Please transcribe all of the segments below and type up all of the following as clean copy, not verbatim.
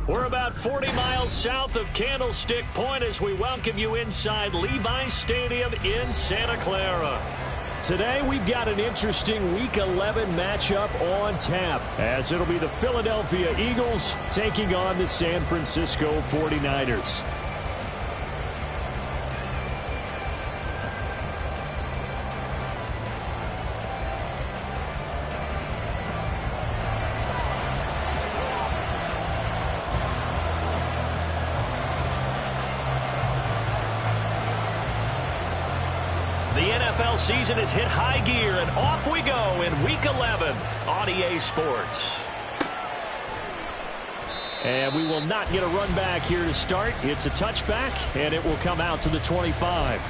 We're about 40 miles south of Candlestick Point as we welcome you inside Levi's Stadium in Santa Clara. Today we've got an interesting Week 11 matchup on tap, as it'll be the Philadelphia Eagles taking on the San Francisco 49ers. The NFL season has hit high gear, and off we go in Week 11 on EA Sports. And we will not get a run back here to start. It's a touchback, and it will come out to the 25.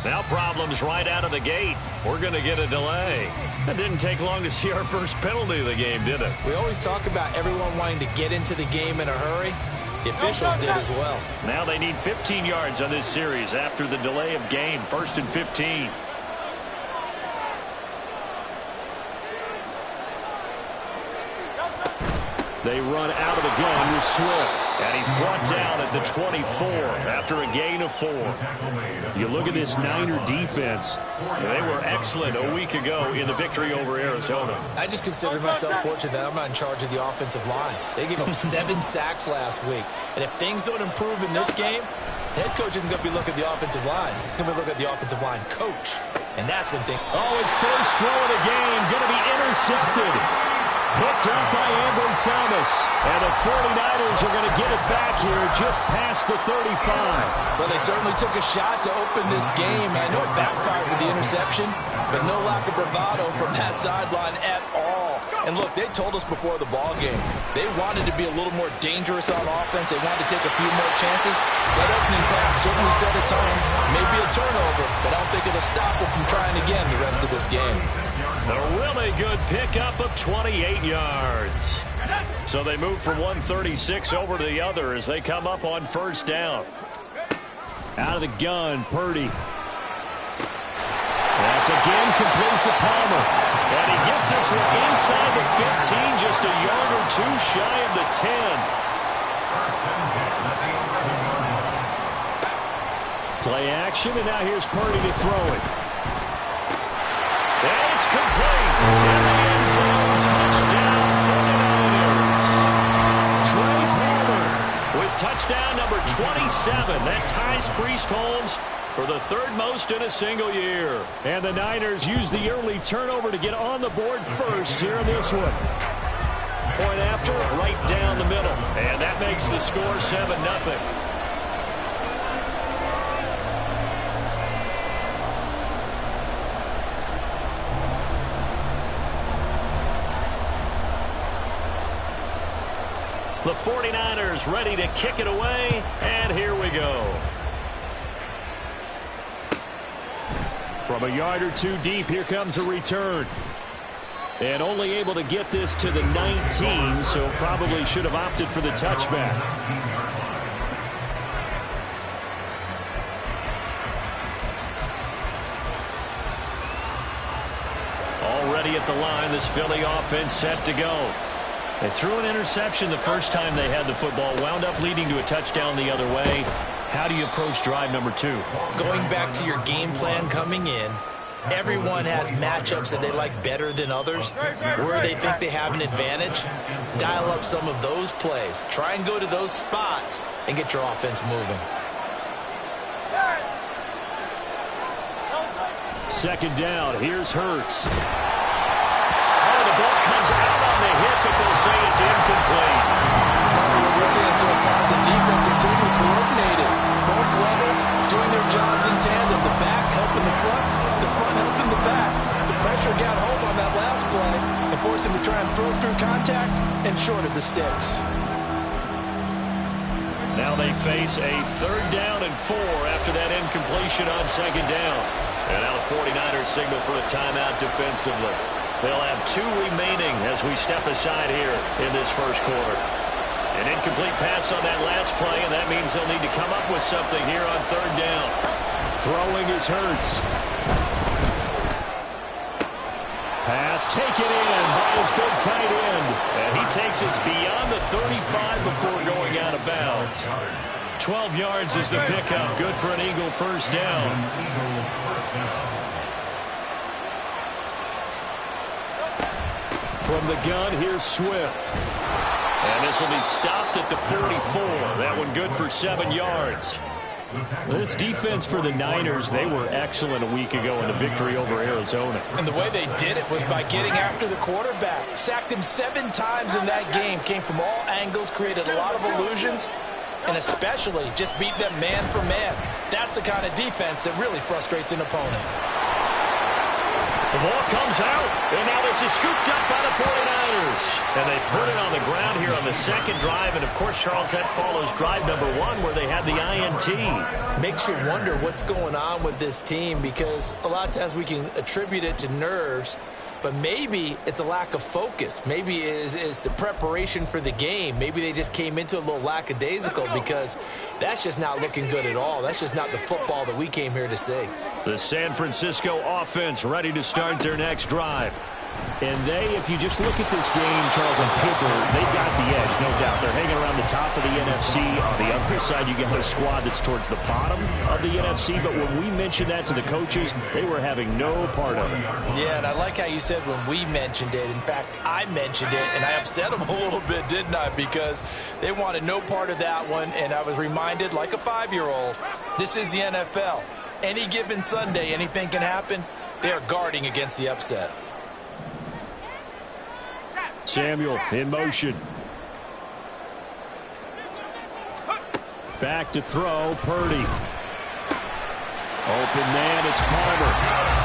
Now problems right out of the gate. We're going to get a delay. It didn't take long to see our first penalty of the game, did it? We always talk about everyone wanting to get into the game in a hurry. The officials did as well. Now they need 15 yards on this series after the delay of game. 1st and 15. They run out of the gun with Swift. And he's brought down at the 24 after a gain of 4. You look at this Niner defense. They were excellent a week ago in the victory over Arizona. I just consider myself fortunate that I'm not in charge of the offensive line. They gave up 7 sacks last week. And if things don't improve in this game, the head coach isn't going to be looking at the offensive line. He's going to be looking at the offensive line coach. And that's when things... Oh, his first throw of the game going to be intercepted. Picked up by Ambry Thomas. And the 49ers are going to get it back here just past the 35. Well, they certainly took a shot to open this game. I know it backfired with the interception, but no lack of bravado from that sideline at all. And look, they told us before the ball game, they wanted to be a little more dangerous on offense. They wanted to take a few more chances. That opening pass certainly set a tone. Maybe a turnover, but I don't think it'll stop them from trying again the rest of this game. A really good pickup of 28 yards. So they move from 136 over to the other as they come up on first down. Out of the gun, Purdy. That's again complete to Palmer. And he gets this one inside the 15, just a yard or two shy of the 10. Play action, and now here's Purdy to throw it. And it's complete. In the end zone, touchdown 49ers. Trey Palmer with touchdown number 27. That ties Priest Holmes for the 3rd most in a single year. And the Niners use the early turnover to get on the board first here in this one. Point after, right down the middle. And that makes the score 7-0. The 49ers ready to kick it away, and here we go. From a yard or two deep, here comes a return. And only able to get this to the 19, so probably should have opted for the touchback. Already at the line, this Philly offense set to go. They threw an interception the first time they had the football, wound up leading to a touchdown the other way. How do you approach drive number 2? Going back to your game plan coming in, everyone has matchups that they like better than others, where they think they have an advantage. Dial up some of those plays. Try and go to those spots and get your offense moving. Second down, here's Hurts. Oh, the ball comes out on the hit, but they'll say it's incomplete. What we're seeing so far as the defense is certainly coordinated. Both levels doing their jobs in tandem. The back helping the contact and short of the sticks. Now they face a 3rd down and 4 after that incompletion on 2nd down. And now the 49ers signal for a timeout defensively. They'll have 2 remaining as we step aside here in this first quarter. An incomplete pass on that last play, and that means they'll need to come up with something here on 3rd down. Throwing is Hurts. Pass taken in by his big tight end. And he takes us beyond the 35 before going out of bounds. 12 yards is the pickup. Good for an Eagle first down. From the gun, here's Swift. And this will be stopped at the 44. That one good for 7 yards. This defense for the Niners, they were excellent a week ago in the victory over Arizona. And the way they did it was by getting after the quarterback. Sacked him 7 times in that game. Came from all angles, created a lot of illusions, and especially just beat them man for man. That's the kind of defense that really frustrates an opponent. The ball comes out, and now this is scooped up by the 49ers. And they put it on the ground here on the 2nd drive. And, of course, Charles, that follows drive number 1 where they had the INT. Makes you wonder what's going on with this team, because a lot of times we can attribute it to nerves, but maybe it's a lack of focus. Maybe it's the preparation for the game. Maybe they just came into a little lackadaisical, because that's just not looking good at all. That's just not the football that we came here to see. The San Francisco offense ready to start their next drive. And they, if you just look at this game, Charles, on paper, they've got the edge, no doubt. They're hanging around the top of the NFC. On the other side, you got a squad that's towards the bottom of the NFC. But when we mentioned that to the coaches, they were having no part of it. Yeah, and I like how you said when we mentioned it. In fact, I mentioned it, and I upset them a little bit, didn't I? Because they wanted no part of that one, and I was reminded, like a 5-year-old, this is the NFL. Any given Sunday, anything can happen. They are guarding against the upset. Samuel in motion. Back to throw, Purdy. Open man, it's Palmer.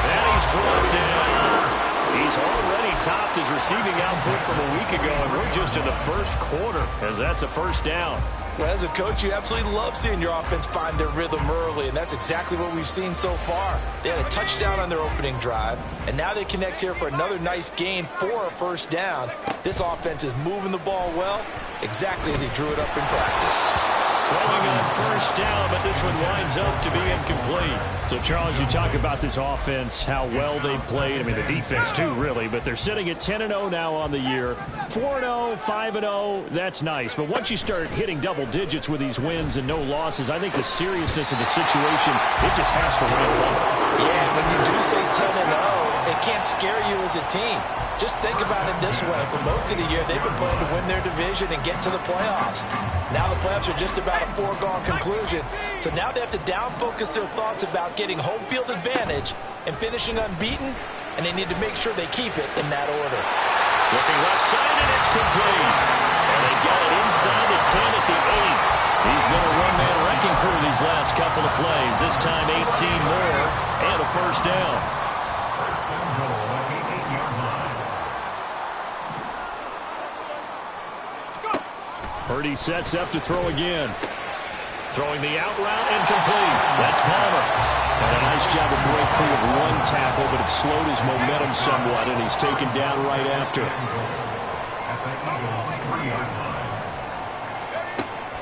And he's brought down. He's already topped his receiving output from a week ago, and we're just in the first quarter, as that's a first down. Well, as a coach, you absolutely love seeing your offense find their rhythm early, and that's exactly what we've seen so far. They had a touchdown on their opening drive, and now they connect here for another nice gain for a first down. This offense is moving the ball well, exactly as he drew it up in practice. Throwing on first down, but this one winds up to be incomplete. So, Charles, you talk about this offense, how well they've played. I mean, the defense, too, really. But they're sitting at 10-0 now on the year. 4-0, 5-0, that's nice. But once you start hitting double digits with these wins and no losses, I think the seriousness of the situation, it just has to ramp up. Yeah, when you do say 10-0, it can't scare you as a team. Just think about it this way. For most of the year, they've been playing to win their division and get to the playoffs. Now the playoffs are just about a foregone conclusion. So now they have to down-focus their thoughts about getting home field advantage and finishing unbeaten, and they need to make sure they keep it in that order. Looking left side, and it's complete. And they got it inside the 10 at the 8. He's been a one-man wrecking crew these last couple of plays. This time 18 more and a first down. Purdy sets up to throw again. Throwing the out route, incomplete. That's Palmer. And a nice job of break free of one tackle, but it slowed his momentum somewhat, and he's taken down right after.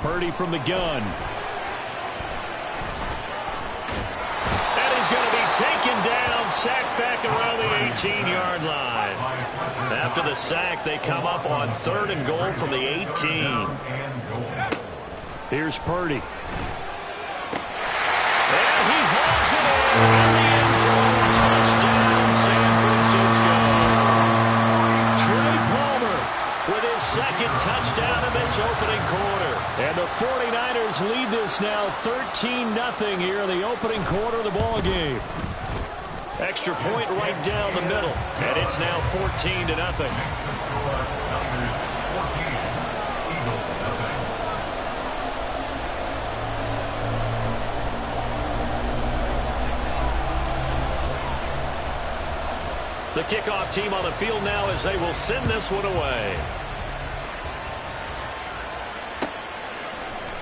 Purdy from the gun. And he's going to be taken down, sacked back around the 18-yard line. After the sack, they come up on 3rd and goal from the 18. Here's Purdy. And he hauls it in the end zone. Touchdown, San Francisco. Trey Palmer with his 2nd touchdown in this opening quarter. And the 49ers lead this now 13-0 here in the opening quarter of the ball game. Extra point right down the middle, and it's now 14-0. The kickoff team on the field now as they will send this one away.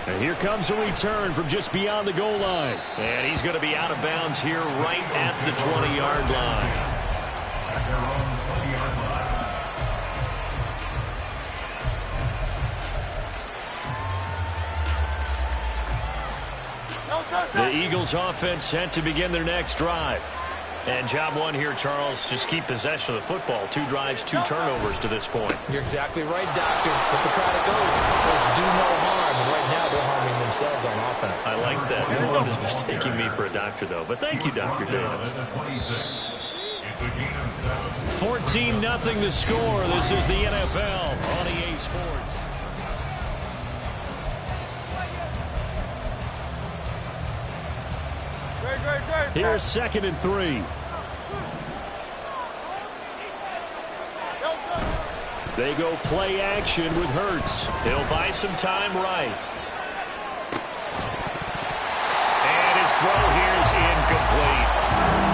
And here comes a return from just beyond the goal line. And he's going to be out of bounds here right at the 20-yard line. The Eagles offense set to begin their next drive. And job one here, Charles, just keep possession of the football. 2 drives, 2 turnovers to this point. You're exactly right, Doctor. Hippocratic oath. First, do no harm. And right now, they're harming themselves on offense. I like that. No one is mistaking me for a doctor, though. But thank you, Dr. Davis. 14-0 the score. This is the NFL on EA Sports. Here's 2nd and 3. They go play action with Hurts. He'll buy some time right. And his throw here is incomplete.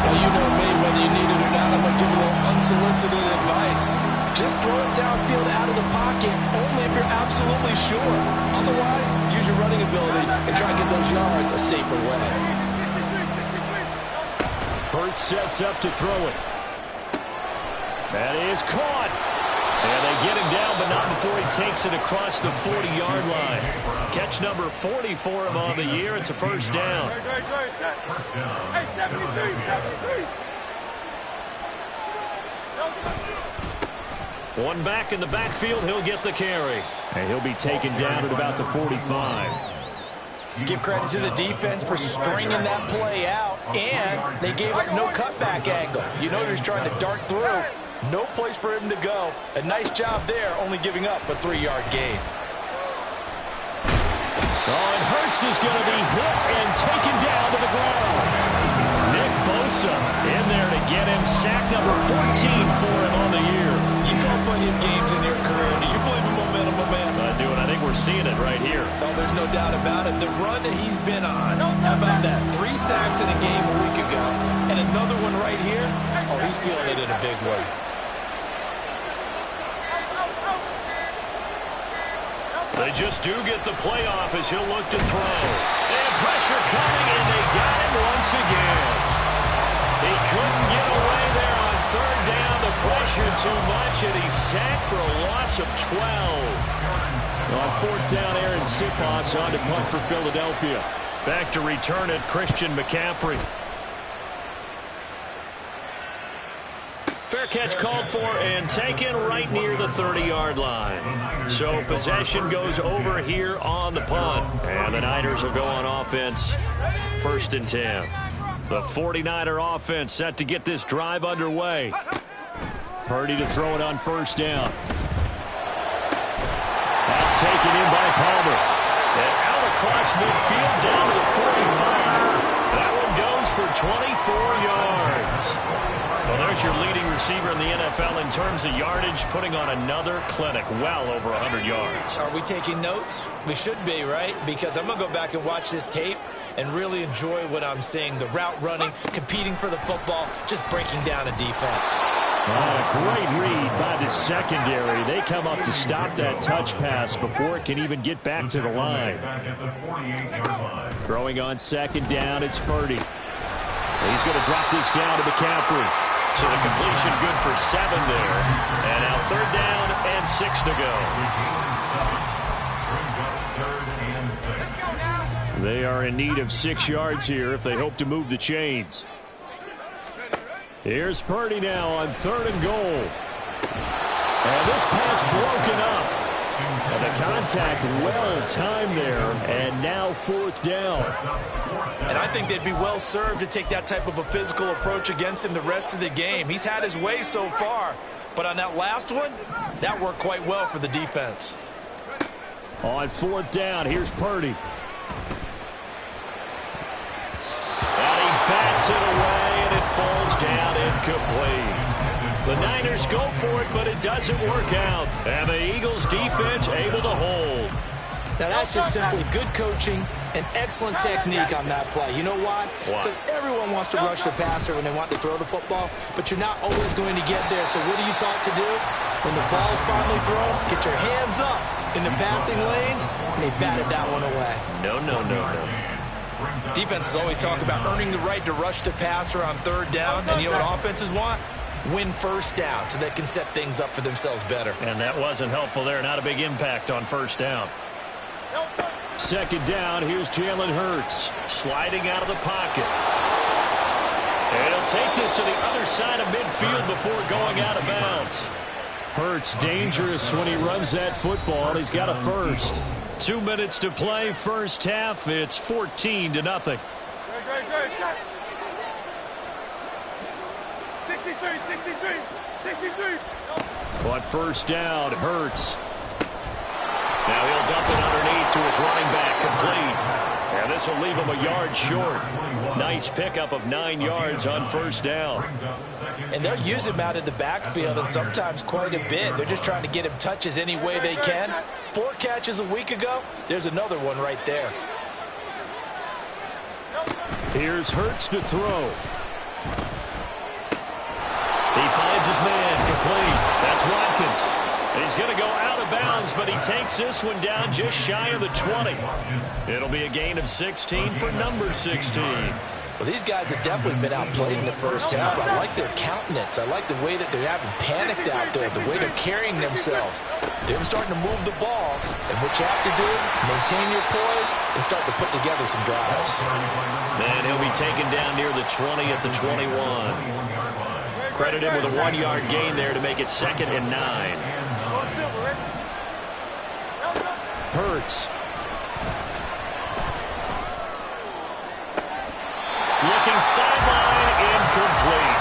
Well, you know me, whether you need it or not, I'm going to give a little unsolicited advice. Just throw it downfield out of the pocket, only if you're absolutely sure. Otherwise, use your running ability and try to get those yards a safer way. Hurts sets up to throw it. That is caught. And they get him down, but not before he takes it across the 40-yard line. Catch number 40 for him on the year. It's a first down. One back in the backfield. He'll get the carry. And he'll be taken down at about the 45. Give credit to the defense for stringing that play out, and they gave up no cutback angle. You know he's trying to dart through. No place for him to go. A nice job there, only giving up a 3-yard gain. Oh, and Hurts is going to be hit and taken down to the ground. Nick Bosa in there to get him sack number 14 for him on the year. You call plenty of games in your career. Do you believe in momentum, my man? I do, and I think we're seeing it right here. Oh, there's no doubt about it. The run that he's been on, how about that? 3 sacks in a game a week ago, and another one right here. Oh, he's feeling it in a big way. They just do get the playoff as he'll look to throw. And pressure coming, and they got him once again. He couldn't get away there on 3rd down. The pressure too much, and he's sacked for a loss of 12. On 4th down, Aaron Siposs on to punt for Philadelphia. Back to return it, Christian McCaffrey. Fair catch called for and taken right near the 30-yard line. So possession goes over here on the punt. And the Niners will go on offense. 1st and 10. The 49er offense set to get this drive underway. Purdy to throw it on 1st down. That's taken in by Palmer. And out across midfield down to the 45. That one goes for 24 yards. Well, there's your leading receiver in the NFL in terms of yardage, putting on another clinic, well over 100 yards. Are we taking notes? We should be, right? Because I'm going to go back and watch this tape and really enjoy what I'm seeing. The route running, competing for the football, just breaking down a defense. Great read by the secondary. They come up to stop that touch pass before it can even get back to the line. Throwing on 2nd down, it's Purdy. He's going to drop this down to McCaffrey. So the completion good for 7 there. And now 3rd down and 6 to go. They are in need of 6 yards here if they hope to move the chains. Here's Purdy now on 3rd and goal. And this pass broken up. And the contact well timed there. And now 4th down. And I think they'd be well served to take that type of a physical approach against him the rest of the game. He's had his way so far. But on that last one, that worked quite well for the defense. On 4th down, here's Purdy. And he bats it away, and it falls down incomplete. The Niners go for it, but it doesn't work out. And the Eagles defense able to hold. Now that's just simply good coaching An excellent technique on that play. You know why? Because everyone wants to rush the passer when they want to throw the football, but you're not always going to get there. So what are you taught to do? When the ball's finally thrown, get your hands up in the passing lanes, and they batted that one away. No. Defenses always talk about earning the right to rush the passer on third down, and you know what offenses want? Win first down so they can set things up for themselves better. And that wasn't helpful there. Not a big impact on first down. Second down, here's Jalen Hurts sliding out of the pocket. And he'll take this to the other side of midfield before going out of bounds. Hurts dangerous when he runs that football. He's got a first. 2 minutes to play, first half. It's 14-0. 63. 63. On first down, Hurts. Now he'll dump it underneath to his running back, complete. And this will leave him a yard short. Nice pickup of 9 yards on first down. And they'll use him out of the backfield, and sometimes quite a bit. They're just trying to get him touches any way they can. 4 catches a week ago. There's another one right there. Here's Hurts to throw. He finds his man, complete. That's Watkins. He's going to go out of bounds, but he takes this one down just shy of the 20. It'll be a gain of 16 for number 16. Well, these guys have definitely been outplayed in the first half. I like their countenance. I like the way that they're having panicked out there, the way they're carrying themselves. They're starting to move the ball, and what you have to do, maintain your poise and start to put together some drives. And he'll be taken down near the 20 at the 21. Credit him with a 1-yard gain there to make it 2nd and 9. Hurts. Looking sideline, incomplete.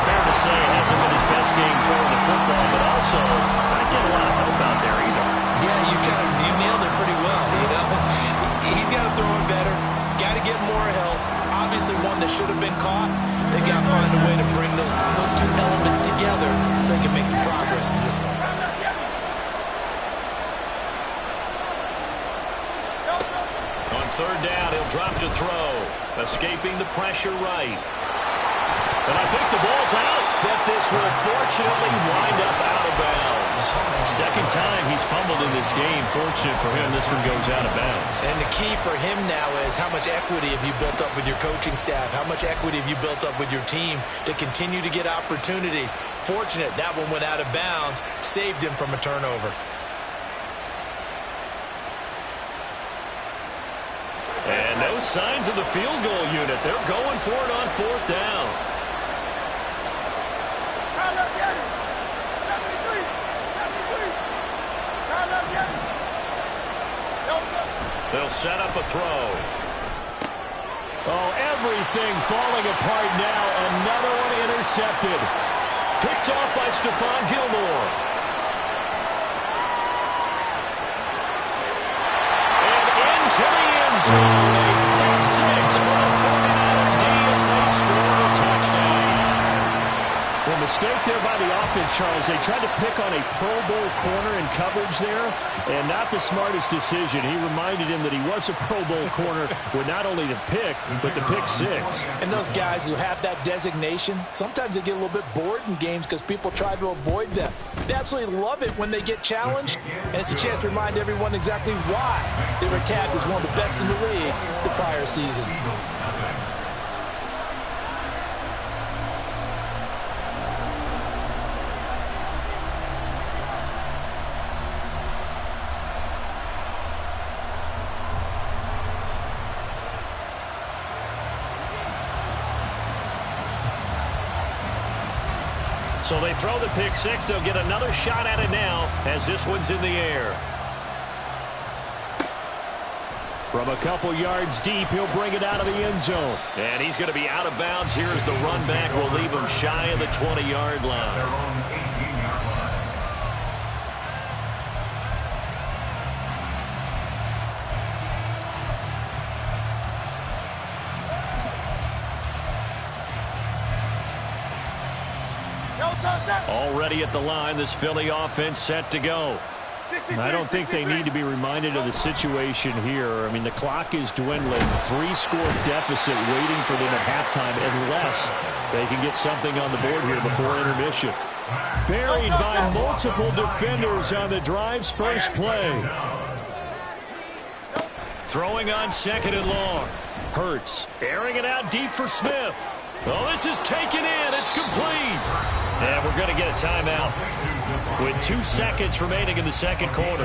Fair to say it hasn't been his best game throwing the football, but also not getting a lot of help out there either. Yeah, you nailed it pretty well, you know. He's got to throw it better. Got to get more help. Obviously one that should have been caught. They got to find a way to bring those two elements together so they can make some progress in this one. On third down, he'll drop to throw. Escaping the pressure right. And I think the ball's out, but this will fortunately wind up out of bounds. Second time he's fumbled in this game. Fortunate for him, this one goes out of bounds. And the key for him now is how much equity have you built up with your coaching staff? How much equity have you built up with your team to continue to get opportunities? Fortunate that one went out of bounds, saved him from a turnover. And no signs of the field goal unit. They're going for it on fourth down. They'll set up a throw. Oh, everything falling apart now. Another one intercepted. Picked off by Stephon Gilmore. And into the end zone. A pick six for a 49er D as they score a touchdown. The mistake there by the offense, Charles, they tried to pick on a Pro Bowl corner in coverage there, and not the smartest decision. He reminded him that he was a Pro Bowl corner with not only the pick, but the pick six. And those guys who have that designation, sometimes they get a little bit bored in games because people try to avoid them. They absolutely love it when they get challenged, and it's a chance to remind everyone exactly why they were tagged as one of the best in the league the prior season. So they throw the pick six. They'll get another shot at it now as this one's in the air. From a couple yards deep, he'll bring it out of the end zone. And he's going to be out of bounds here as the run back will leave him shy of the 20-yard line. Already at the line, this Philly offense set to go. I don't think they need to be reminded of the situation here. I mean, the clock is dwindling. 3-score deficit waiting for them at halftime unless they can get something on the board here before intermission. Buried by multiple defenders on the drive's first play. Throwing on 2nd and long. Hurts airing it out deep for Smith. Oh, this is taken in. It's complete. And we're going to get a timeout with 2 seconds remaining in the second quarter.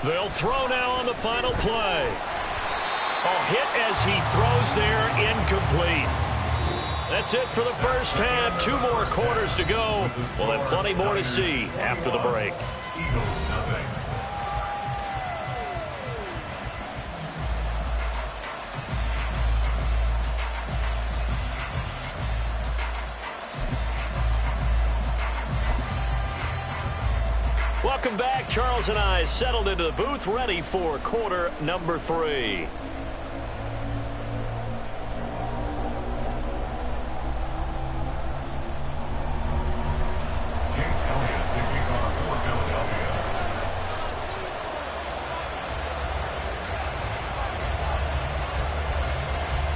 They'll throw now on the final play. A hit as he throws there, incomplete. That's it for the first half. 2 more quarters to go. We'll have plenty more to see after the break. Welcome back. Charles and I settled into the booth, ready for quarter number 3.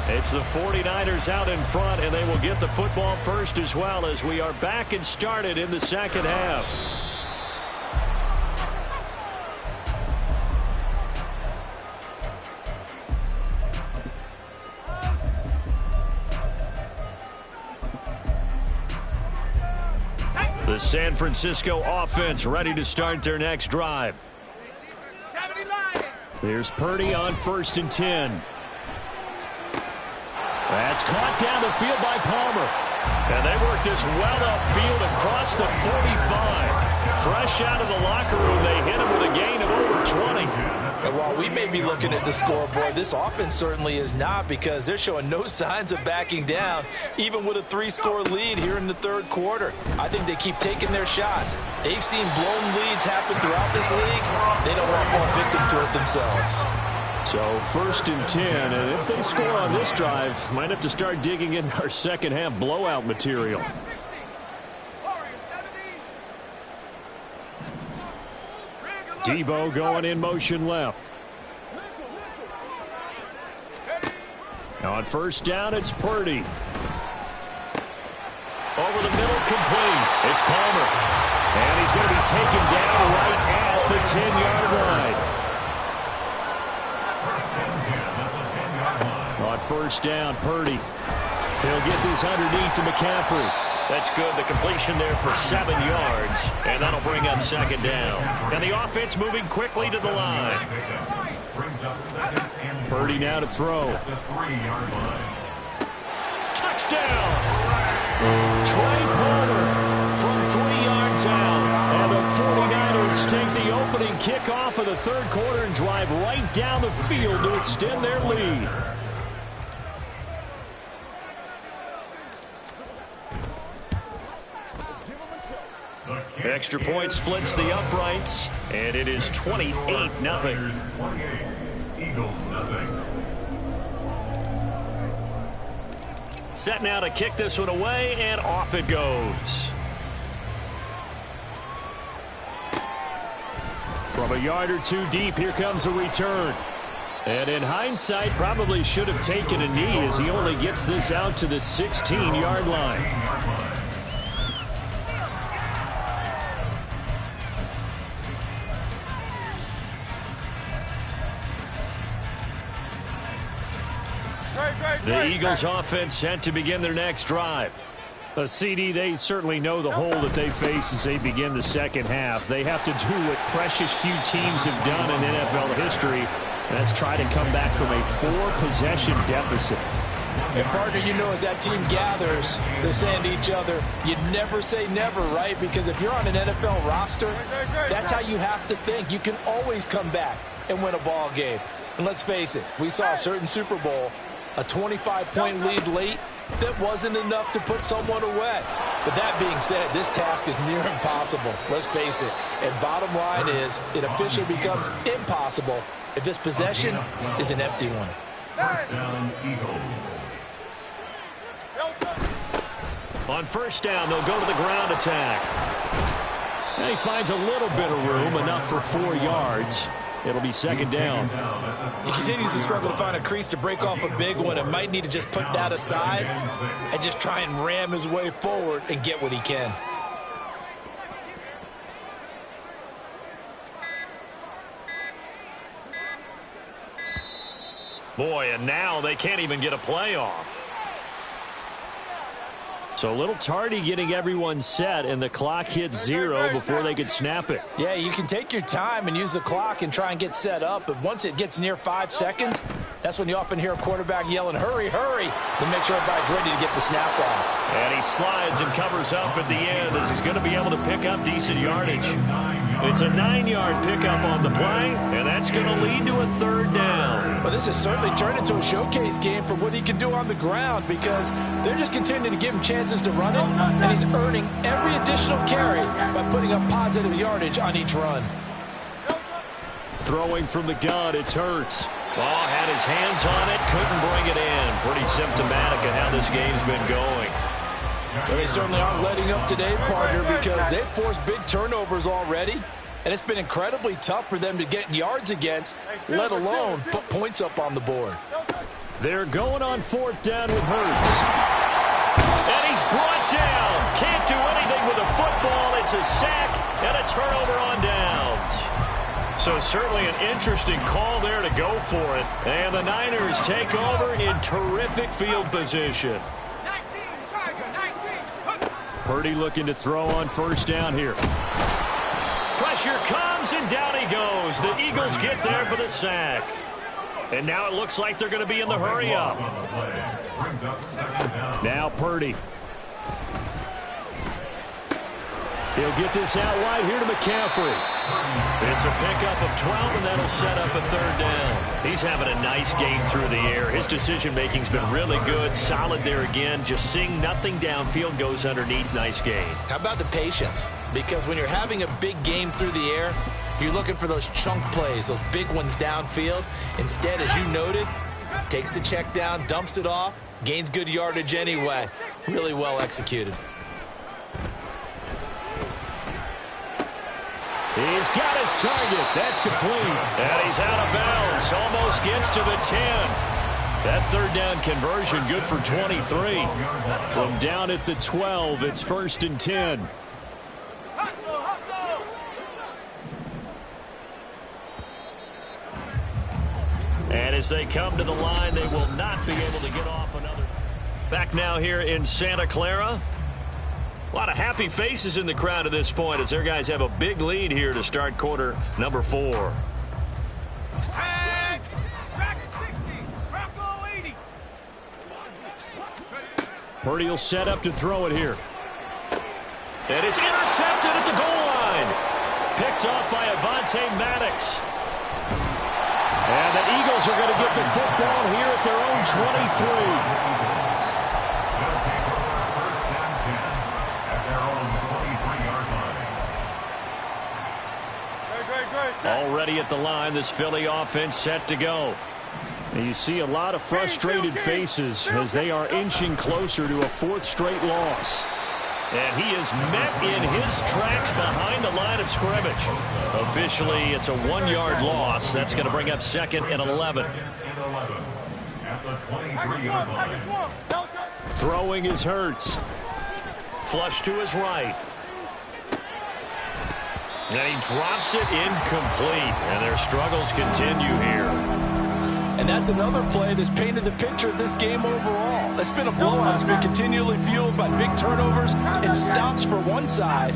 It's the 49ers out in front, and they will get the football first as well as we are back and started in the second half. The San Francisco offense ready to start their next drive. There's Purdy on 1st and 10. That's caught down the field by Palmer. And they work this well upfield across the 45. Fresh out of the locker room, they hit him with a gain of over 20. And while we may be looking at the scoreboard, this offense certainly is not, because they're showing no signs of backing down, even with a 3-score lead here in the third quarter. I think they keep taking their shots. They've seen blown leads happen throughout this league. They don't want to fall victim to it themselves. So 1st and 10, and if they score on this drive, might have to start digging in our second half blowout material. Debo going in motion left. On 1st down, it's Purdy. Over the middle, complete. It's Palmer. And he's going to be taken down right at the 10-yard line. On 1st down, Purdy. He'll get this underneath to McCaffrey. That's good. The completion there for 7 yards. And that'll bring up 2nd down. And the offense moving quickly to the line. Purdy now to throw. Touchdown! Trey Palmer from 3 yards out. And the 49ers take the opening kickoff of the third quarter and drive right down the field to extend their lead. Extra point splits the uprights, and it is 28-0. Eagles nothing. Set now to kick this one away, and off it goes. From a yard or 2 deep, here comes a return. And in hindsight, probably should have taken a knee as he only gets this out to the 16-yard line. The Eagles offense set to begin their next drive. CD, they certainly know the hole that they face as they begin the second half. They have to do what precious few teams have done in NFL history. That's try to come back from a 4-possession deficit. And partner, you know, as that team gathers, they're saying to each other, you never say never, right? Because if you're on an NFL roster, that's how you have to think. You can always come back and win a ball game. And let's face it, we saw a certain Super Bowl, a 25-point lead late that wasn't enough to put someone away. But that being said, this task is near impossible. Let's face it. And bottom line is, it officially becomes impossible if this possession is an empty one. First down, Eagles. On first down, they'll go to the ground attack. And he finds a little bit of room, enough for 4 yards. It'll be second down. He continues to struggle to find a crease to break off a big one and might need to just put that aside and just try and ram his way forward and get what he can. Boy, and now they can't even get a play off. So a little tardy getting everyone set, and the clock hits 0 before they could snap it. Yeah, you can take your time and use the clock and try and get set up, but once it gets near 5 seconds, that's when you often hear a quarterback yelling, hurry, hurry, to make sure everybody's ready to get the snap off. And he slides and covers up at the end as he's going to be able to pick up decent yardage. It's a 9-yard pickup on the play, and that's going to lead to a third down. Well, this has certainly turned into a showcase game for what he can do on the ground because they're just continuing to give him chances to run it, and he's earning every additional carry by putting up positive yardage on each run. Throwing from the gun, it's Hurts. Ball had his hands on it, couldn't bring it in. Pretty symptomatic of how this game's been going. Well, they certainly aren't letting up today, partner, because they've forced big turnovers already, and it's been incredibly tough for them to get yards against, let alone put points up on the board. They're going on fourth down with Hurts. And he's brought down. Can't do anything with a football. It's a sack and a turnover on downs. So certainly an interesting call there to go for it. And the Niners take over in terrific field position. Purdy looking to throw on first down here. Pressure comes, and down he goes. The Eagles get there for the sack. And now it looks like they're going to be in the hurry-up. Now Purdy. He'll get this out wide here to McCaffrey. It's a pickup of 12, and that'll set up a third down. He's having a nice game through the air. His decision-making's been really good. Solid there again. Just seeing nothing downfield, goes underneath. Nice game. How about the patience? Because when you're having a big game through the air, you're looking for those chunk plays, those big ones downfield. Instead, as you noted, takes the check down, dumps it off, gains good yardage anyway. Really well executed. He's got his target. That's complete. And he's out of bounds. Almost gets to the 10. That third down conversion good for 23. From down at the 12, it's 1st and 10. And as they come to the line, they will not be able to get off another. Back now here in Santa Clara. A lot of happy faces in the crowd at this point as their guys have a big lead here to start quarter number 4. Purdy will set up to throw it here. And it's intercepted at the goal line. Picked off by Avonte Maddox. And the Eagles are going to get the football here at their own 23. Already at the line, this Philly offense set to go. And you see a lot of frustrated faces as they are inching closer to a 4th straight loss. And he is met in his tracks behind the line of scrimmage. Officially, it's a 1-yard loss. That's going to bring up 2nd and 11. At the 23-yard line. Throwing is Hurts. Flush to his right. And he drops it incomplete. And their struggles continue here. And that's another play that's painted the picture of this game overall. It's been a blowout. It's been continually fueled by big turnovers and stops for one side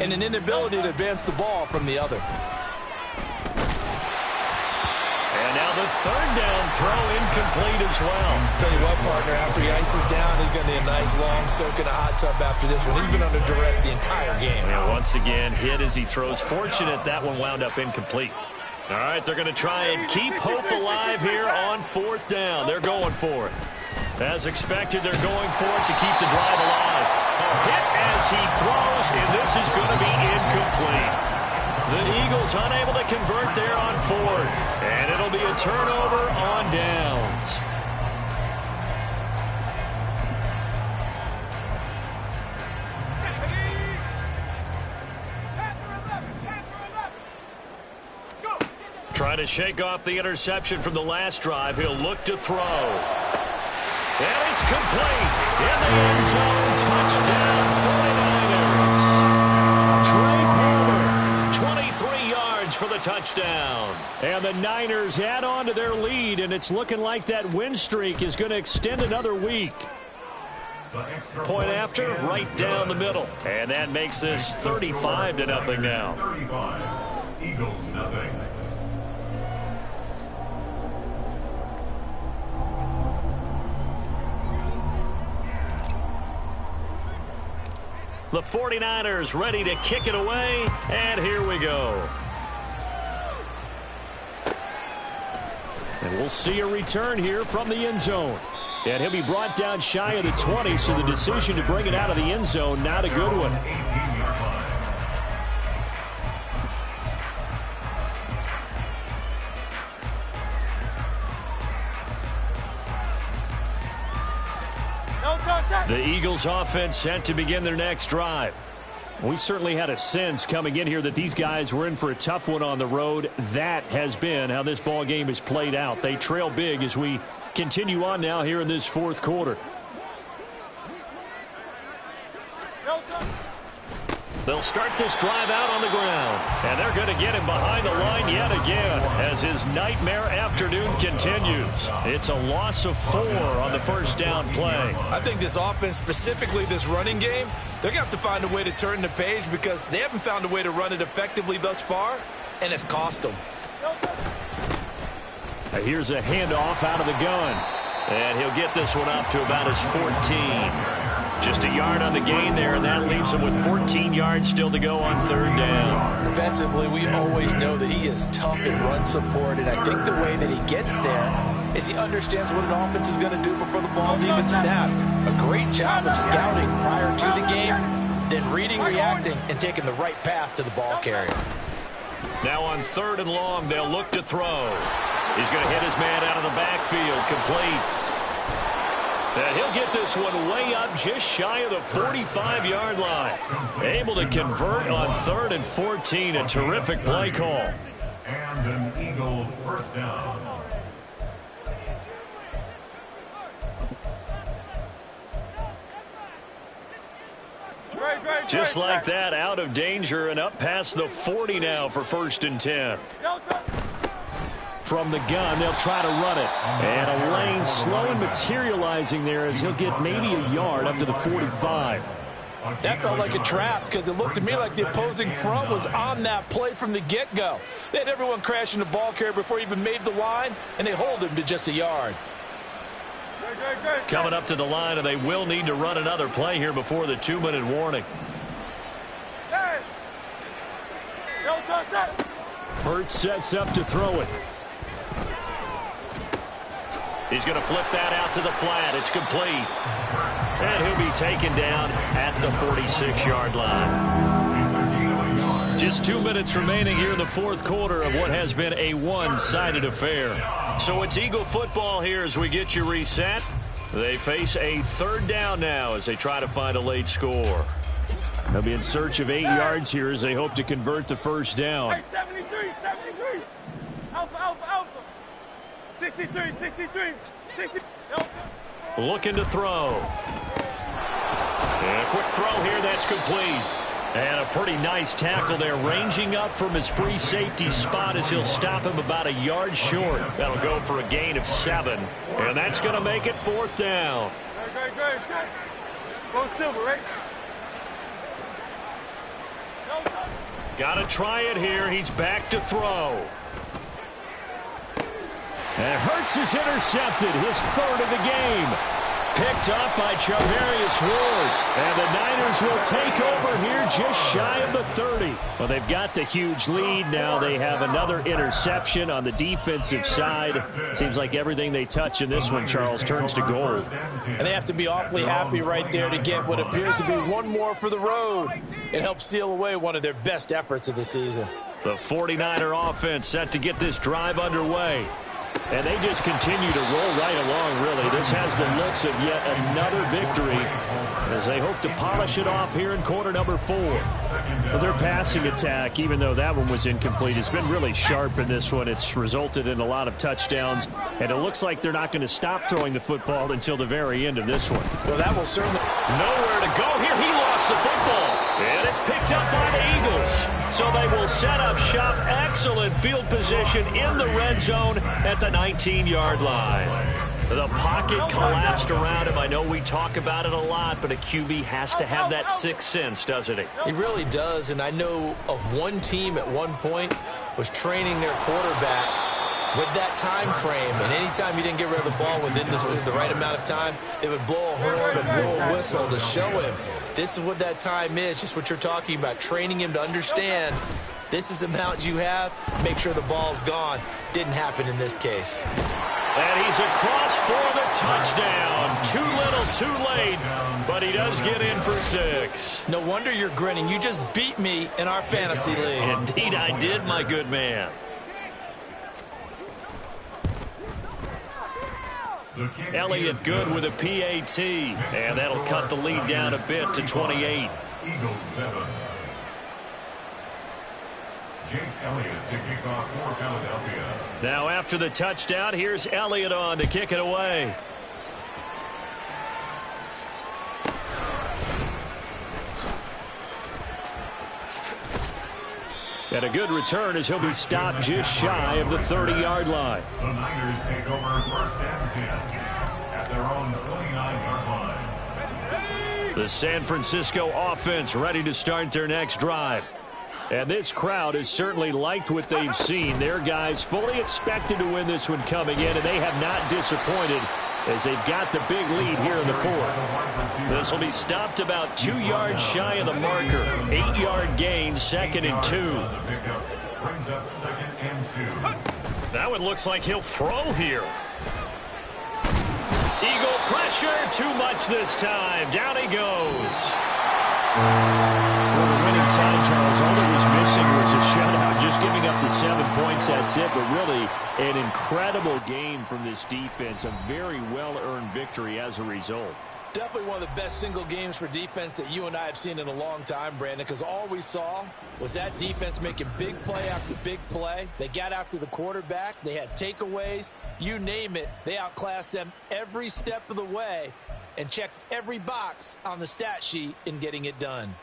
and an inability to advance the ball from the other. And now the third down throw incomplete as well. Tell you what, partner, after he ices down, he's going to need a nice long soak in a hot tub after this one. He's been under duress the entire game. And once again, hit as he throws. Fortunate that one wound up incomplete. All right, they're going to try and keep hope alive here on 4th down. They're going for it. As expected, they're going for it to keep the drive alive. A hit as he throws, and this is going to be incomplete. The Eagles unable to convert there on fourth, and it'll be a turnover on downs. Trying to shake off the interception from the last drive. He'll look to throw. And it's complete. In the end zone. Touchdown, 49ers. Trey Palmer, 23 yards for the touchdown. And the Niners add on to their lead, and it's looking like that win streak is going to extend another week. Point after, right down the middle. And that makes this 35-0 now. 35. Eagles nothing. The 49ers ready to kick it away, and here we go. And we'll see a return here from the end zone. And he'll be brought down shy of the 20, so the decision to bring it out of the end zone, not a good one. 18-yard line. The Eagles offense set to begin their next drive. We certainly had a sense coming in here that these guys were in for a tough one on the road. That has been how this ball game has played out. They trail big as we continue on now here in this fourth quarter. They'll start this drive out on the ground, and they're going to get him behind the line yet again as his nightmare afternoon continues. It's a loss of 4 on the first down play. I think this offense, specifically this running game, they're going to have to find a way to turn the page because they haven't found a way to run it effectively thus far, and it's cost them. Here's a handoff out of the gun, and he'll get this one up to about his 14. Just a yard on the gain there, and that leaves him with 14 yards still to go on third down. Defensively, we always know that he is tough in run support, and I think the way that he gets there is he understands what an offense is going to do before the ball's even snapped. A great job of scouting prior to the game, then reading, reacting, and taking the right path to the ball carrier. Now on third and long, they'll look to throw. He's going to hit his man out of the backfield, complete. And he'll get this one way up just shy of the 45-yard line. Able to convert on 3rd and 14. A terrific play call. And an Eagle first down. Just like that, out of danger and up past the 40 now for 1st and 10. From the gun, they'll try to run it. And a lane slow and materializing there as he'll get maybe a yard up to the 45. That felt like a trap because it looked to me like the opposing front was on that play from the get-go. They had everyone crashing the ball carrier before he even made the line, and they hold him to just a yard. Coming up to the line, and they will need to run another play here before the 2-minute warning. Hurts sets up to throw it. He's going to flip that out to the flat. It's complete. And he'll be taken down at the 46-yard line. Just 2 minutes remaining here in the fourth quarter of what has been a one-sided affair. So it's Eagle football here as we get you reset. They face a 3rd down now as they try to find a late score. They'll be in search of 8 yards here as they hope to convert the first down. Hey, 73. Alpha. 63. 60. Looking to throw. And a quick throw here, that's complete. And a pretty nice tackle there, ranging up from his free safety spot as he'll stop him about a yard short. That'll go for a gain of 7. And that's going to make it 4th down. Great. Go Silver, right? Got to try it here. He's back to throw. And Hurts is intercepted, his 3rd of the game. picked up by Charvarius Ward. And the Niners will take over here just shy of the 30. Well, they've got the huge lead. Now they have another interception on the defensive side. Seems like everything they touch in this one, Charles, turns to gold. And they have to be awfully happy right there to get what appears to be one more for the road. It helps seal away one of their best efforts of the season. The 49er offense set to get this drive underway. And they just continue to roll right along, really. This has the looks of yet another victory as they hope to polish it off here in quarter number 4. Well, their passing attack, even though that one was incomplete, has been really sharp in this one. It's resulted in a lot of touchdowns, and it looks like they're not going to stop throwing the football until the very end of this one. Well, that will certainly... Nowhere to go here. He lost the football. And it's picked up by the Eagles. So they will set up shop. Excellent field position in the red zone at the 19-yard line. The pocket collapsed around him. I know we talk about it a lot, but a QB has to have that sixth sense, doesn't he? He really does, and I know of one team at one point was training their quarterback with that time frame, and anytime you didn't get rid of the ball within the right amount of time, they would blow a horn or blow a whistle to show him this is what that time is, just what you're talking about, training him to understand this is the amount you have, make sure the ball's gone. Didn't happen in this case. And he's across for the touchdown. Too little, too late, but he does get in for 6. No wonder you're grinning. You just beat me in our fantasy league. Indeed I did, my good man. Elliott good with a PAT, and that'll cut the lead down a bit to 28. Eagles 7. Jake Elliott to kick off for Philadelphia. Now after the touchdown, here's Elliott on to kick it away. And a good return as he'll be stopped just shy of the 30-yard line. The Niners take over first and 10 at their own 29-yard line. The San Francisco offense ready to start their next drive. And this crowd has certainly liked what they've seen. Their guys fully expected to win this one coming in, and they have not disappointed as they've got the big lead here in the 4th. This will be stopped about 2 yards shy of the marker. 8-yard gain, 2nd and 2. Brings up 2nd and 2. That one looks like he'll throw here. Eagle pressure, too much this time. Down he goes. For the winning side, Charles, all that was missing was a shutout, just giving up the 7 points, that's it. But really, an incredible game from this defense, a very well-earned victory as a result. Definitely one of the best single games for defense that you and I have seen in a long time, Brandon, because all we saw was that defense making big play after big play. They got after the quarterback. They had takeaways. You name it, they outclassed them every step of the way and checked every box on the stat sheet in getting it done.